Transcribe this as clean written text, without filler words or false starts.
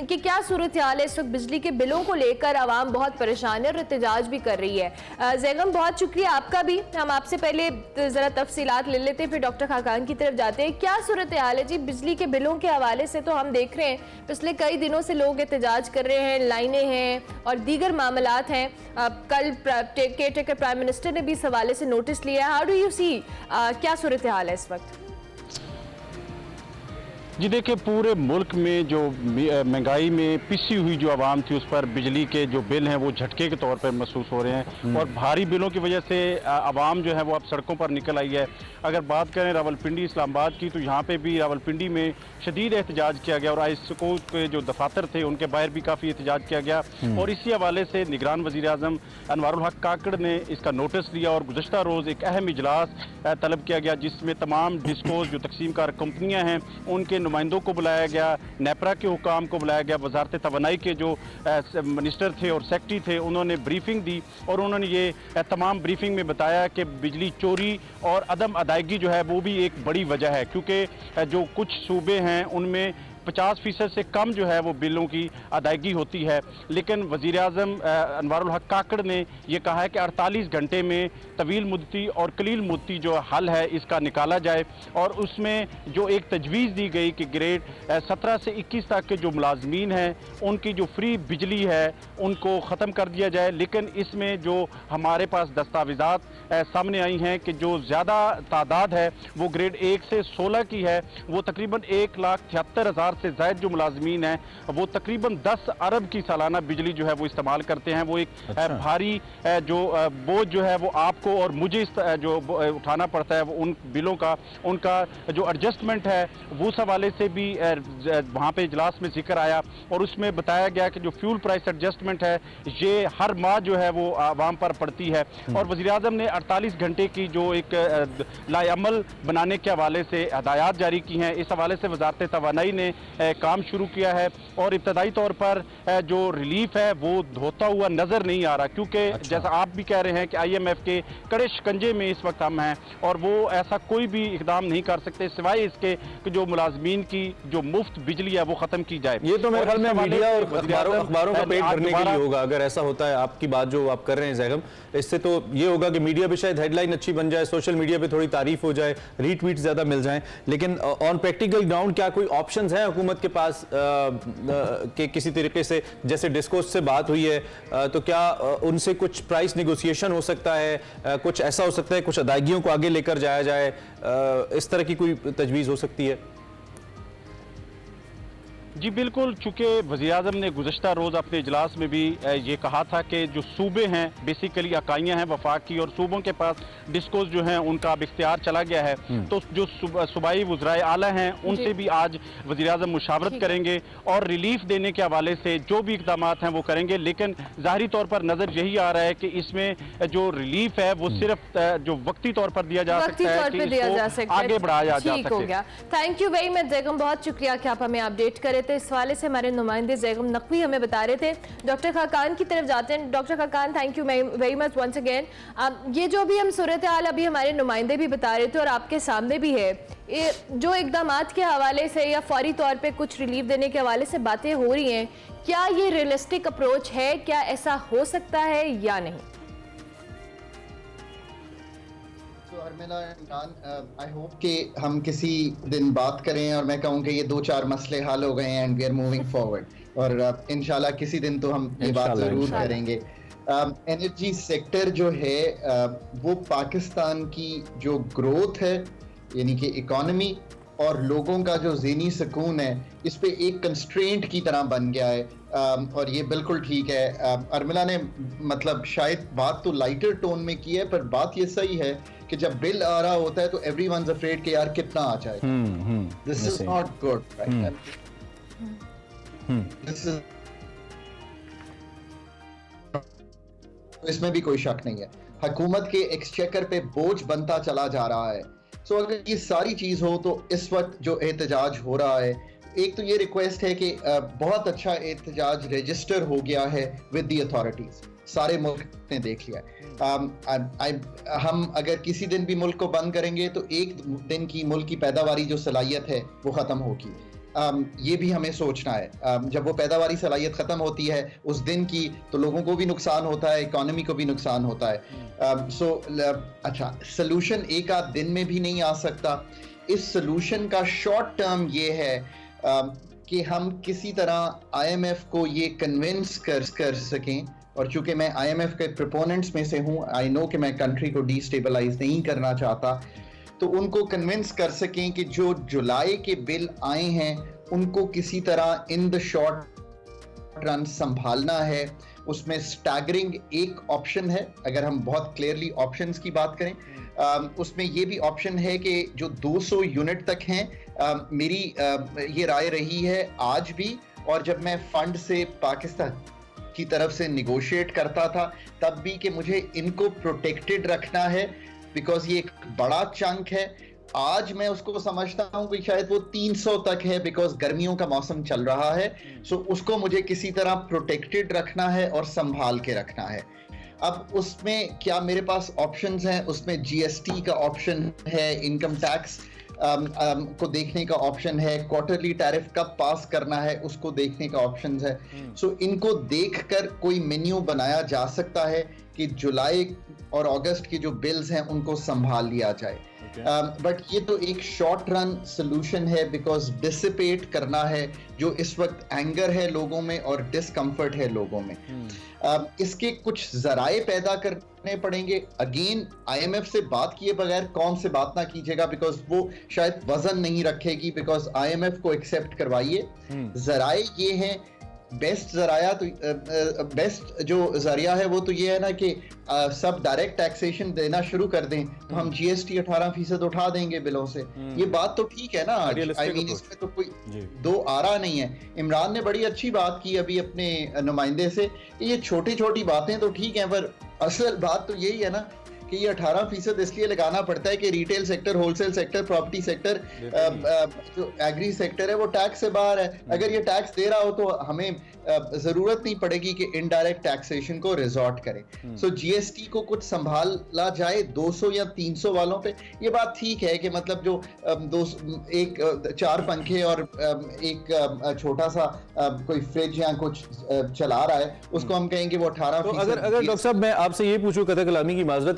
कि क्या सूरत हाल है इस वक्त बिजली के बिलों को लेकर। आवाम बहुत परेशान है और एहतजाज भी कर रही है। जैगम बहुत शुक्रिया आपका भी। हम आपसे पहले ज़रा तफसीलात ले लेते हैं, फिर डॉक्टर खाकान की तरफ जाते हैं। क्या सूरत हाल है जी बिजली के बिलों के हवाले से? तो हम देख रहे हैं पिछले कई दिनों से लोग एहतजाज कर रहे हैं, लाइनें हैं और दीगर मामलात हैं। कल केयर टेकर प्राइम मिनिस्टर ने भी इस हवाले से नोटिस लिया। हाउ डू यू सी, क्या सूरत हाल है इस वक्त? जी देखिए, पूरे मुल्क में जो महंगाई में पिसी हुई जो आवाम थी उस पर बिजली के जो बिल हैं वो झटके के तौर पर महसूस हो रहे हैं और भारी बिलों की वजह से आवाम जो है वो अब सड़कों पर निकल आई है। अगर बात करें रावलपिंडी इस्लामाबाद की, तो यहाँ पे भी रावलपिंडी में शदीद एहतजाज किया गया और आईएसको के जो दफातर थे उनके बाहर भी काफ़ी एहतजाज किया गया। और इसी हवाले से निगरान वज़ीर आज़म अनवारुल हक काकड़ ने इसका नोटिस लिया और गुज़श्ता रोज़ एक अहम इजलास तलब किया गया जिसमें तमाम डिस्कोज जो तकसीम कार कंपनियाँ हैं उनके नुमाइंदों को बुलाया गया, नेपरा के हुकाम को बुलाया गया, वजारत तवानाई के जो मिनिस्टर थे और सेक्रेटरी थे उन्होंने ब्रीफिंग दी और उन्होंने ये तमाम ब्रीफिंग में बताया कि बिजली चोरी और अदम अदायगी जो है वो भी एक बड़ी वजह है, क्योंकि जो कुछ सूबे हैं उनमें 50% से कम जो है वो बिलों की अदायगी होती है। लेकिन वज़ीर आज़म अनवारुल हक काकड़ ने यह कहा है कि 48 घंटे में तवील मुद्दती और कलील मुद्दती जो हल है इसका निकाला जाए और उसमें जो एक तजवीज़ दी गई कि ग्रेड 17 से 21 तक के जो मुलाजमीन हैं उनकी जो फ्री बिजली है उनको ख़त्म कर दिया जाए। लेकिन इसमें जो हमारे पास दस्तावेज़ात सामने आई हैं कि जो ज़्यादा तादाद है वो ग्रेड 1 से 16 की है, वो तकरीबन 1,73,000 से ज़ायद जो मुलाजमीन हैं वो तकरीबन 10 अरब की सालाना बिजली जो है वो इस्तेमाल करते हैं। वो एक भारी जो बोझ जो है वो आपको और मुझे जो उठाना पड़ता है वो उन बिलों का, उनका जो एडजस्टमेंट है वो उस हवाले से भी वहाँ पे इजलास में जिक्र आया और उसमें बताया गया कि जो फ्यूल प्राइस एडजस्टमेंट है ये हर माह जो है वो आवाम पर पड़ती है। और वज़ीर आज़म ने 48 घंटे की जो एक लाएअमल बनाने के हवाले से हदायत जारी की हैं। इस हवाले से वजारत तवानाई ने काम शुरू किया है और इब्तदाई तौर पर जो रिलीफ है वो होता हुआ नजर नहीं आ रहा, क्योंकि जैसा आप भी कह रहे हैं कि IMF के कड़े शिकंजे में इस वक्त हम हैं और वो ऐसा कोई भी इकदाम नहीं कर सकते सिवाय इसके कि जो मुलाजमीन की जो मुफ्त बिजली है वो खत्म की जाए। ये तो मेरे ख्याल में मीडिया और अखबारों का पेट भरने के लिए होगा अगर ऐसा होता है। आपकी बात जो आप कर रहे हैं जैगम, इससे तो ये होगा कि मीडिया पे शायद हेडलाइन अच्छी बन जाए, सोशल मीडिया पे थोड़ी तारीफ हो जाए, रीट्वीट ज्यादा मिल जाए, लेकिन ऑन प्रैक्टिकल ग्राउंड क्या कोई ऑप्शंस हैं हुकूमत के पास कि किसी तरीके से, जैसे डिस्कोर्स से बात हुई है तो क्या उनसे कुछ प्राइस निगोशिएशन हो सकता है, कुछ ऐसा हो सकता है, कुछ अदायगियों को आगे लेकर जाया जाए, इस तरह की कोई तजवीज़ हो सकती है? जी बिल्कुल, चूँकि वज़ीर आज़म ने गुज़श्ता रोज़ अपने इजलास में भी ये कहा था कि जो सूबे हैं बेसिकली इकाइयाँ हैं वफाक की और सूबों के पास डिस्कोस जो हैं उनका अब इख्तियार चला गया है, तो जो सूबाई वज़राए आला हैं उनसे भी आज वज़ीर आज़म मुशावरत करेंगे और रिलीफ देने के हवाले से जो भी इक़दाम हैं वो करेंगे। लेकिन ज़ाहिरी तौर पर नज़र यही आ रहा है कि इसमें जो रिलीफ है वो सिर्फ जो वक्ती तौर पर दिया जा सकता है कि इसको आगे बढ़ाया जा सके। Thank you very much Zaigham, बहुत शुक्रिया कि आप हमें अपडेट करें। इस हवाले से हमारे नुमाइंदे जैगम नकवी हमें बता रहे थे। डॉक्टर खाकान की तरफ जाते हैं। Doctor Khaqan, thank you very much once again. ये जो भी हम सूरत हाल अभी हमारे नुमाइंदे भी बता रहे थे और आपके सामने भी है, जो इकदामात के हवाले से या फौरी तौर पे कुछ रिलीफ देने के हवाले से बातें हो रही हैं, क्या ये रियलिस्टिक अप्रोच है? क्या ऐसा हो सकता है या नहीं? आई होप कि हम किसी दिन बात करें और मैं कहूँ कि ये 2-4 मसले हल हो गए हैं and we are moving forward, और इंशाल्लाह किसी दिन तो हम ये बात जरूर करेंगे। एनर्जी सेक्टर जो है वो पाकिस्तान की जो ग्रोथ है यानी कि इकोनॉमी और लोगों का जो ज़हनी सुकून है इस पे एक कंस्ट्रेंट की तरह बन गया है, और ये बिल्कुल ठीक है। अर्मिला ने मतलब शायद बात तो लाइटर टोन में की है, पर बात ये सही है कि जब बिल आ रहा होता है तो एवरीवनस अफ्रेड कि यार कितना आ जाए, this is not good, this is, इसमें भी कोई शक नहीं है। हुकूमत के एक्सचेकर पे बोझ बनता चला जा रहा है। सो अगर ये सारी चीज हो तो इस वक्त जो एहतजाज हो रहा है, एक तो ये रिक्वेस्ट है कि बहुत अच्छा एहतजाज रजिस्टर हो गया है विद द अथॉरिटीज, सारे मुल्क ने देख लिया है। हम अगर किसी दिन भी मुल्क को बंद करेंगे तो एक दिन की मुल्क की पैदावारी जो सलाहियत है वो ख़त्म होगी। ये भी हमें सोचना है। जब वो पैदावारी सलाहियत ख़त्म होती है उस दिन की, तो लोगों को भी नुकसान होता है, इकोनॉमी को भी नुकसान होता है। अच्छा, सलूशन एक आध दिन में भी नहीं आ सकता। इस सलूशन का शॉर्ट टर्म ये है कि हम किसी तरह IMF को ये कन्विंस कर सकें, और चूंकि मैं IMF के प्रोपोनेंट्स में से हूँ, आई नो कि मैं कंट्री को डिस्टेबलाइज नहीं करना चाहता, तो उनको कन्विंस कर सकें कि जो जुलाई के बिल आए हैं उनको किसी तरह इन द शॉर्ट रन संभालना है। उसमें स्टैगरिंग एक ऑप्शन है, अगर हम बहुत क्लियरली ऑप्शंस की बात करें। उसमें ये भी ऑप्शन है कि जो 200 यूनिट तक हैं, मेरी ये राय रही है आज भी, और जब मैं फंड से पाकिस्तान की तरफ से निगोशिएट करता था तब भी, कि मुझे इनको प्रोटेक्टेड रखना है बिकॉज ये एक बड़ा चंक है। आज मैं उसको समझता हूं कि शायद वो 300 तक है बिकॉज गर्मियों का मौसम चल रहा है। सो उसको मुझे किसी तरह प्रोटेक्टेड रखना है और संभाल के रखना है। अब उसमें क्या मेरे पास ऑप्शंस हैं? उसमें GST का ऑप्शन है, इनकम टैक्स को देखने का ऑप्शन है, क्वार्टरली टैरिफ कब पास करना है उसको देखने का ऑप्शन है। सो इनको देखकर कोई मेन्यू बनाया जा सकता है कि जुलाई और अगस्त के जो बिल्स हैं उनको संभाल लिया जाए। बट ये तो एक शॉर्ट रन सोल्यूशन है बिकॉज डिसिपेट करना है जो इस वक्त एंगर है लोगों में और डिस्कम्फर्ट है लोगों में। इसके कुछ जराए पैदा करने पड़ेंगे। अगेन IMF से बात किए बगैर कौन से बात ना कीजिएगा बिकॉज वो शायद वजन नहीं रखेगी, बिकॉज IMF को एक्सेप्ट करवाइए। जराए ये हैं, बेस्ट जराया तो बेस्ट जो जरिया है वो तो ये है ना कि सब डायरेक्ट टैक्सेशन देना शुरू कर दें तो हम GST 18% उठा देंगे बिलों से। ये बात तो ठीक है ना, आई मीन इसमें तो कोई दो आरा नहीं है। इमरान ने बड़ी अच्छी बात की अभी अपने नुमाइंदे से, ये छोटी छोटी बातें तो ठीक हैं पर असल बात तो यही है ना कि ये 18% इसलिए लगाना पड़ता है कि retail sector, wholesale sector, property sector, जो एग्री सेक्टर है वो टैक्स से बाहर है। अगर ये टैक्स दे रहा हो तो हमें जरूरत नहीं पड़ेगी कि इनडायरेक्ट टैक्सेशन को रिजॉर्ट करें। सो GST को कुछ संभाला जाए 200 या 300 वालों पे, ये बात ठीक है कि मतलब जो एक 4 पंखे और एक छोटा सा कोई फ्रिज या कुछ चला रहा है उसको हम कहेंगे वो 18%। तो अगर डॉक्टर साहब मैं आपसे ये पूछूं, कतई कलामी की माजरत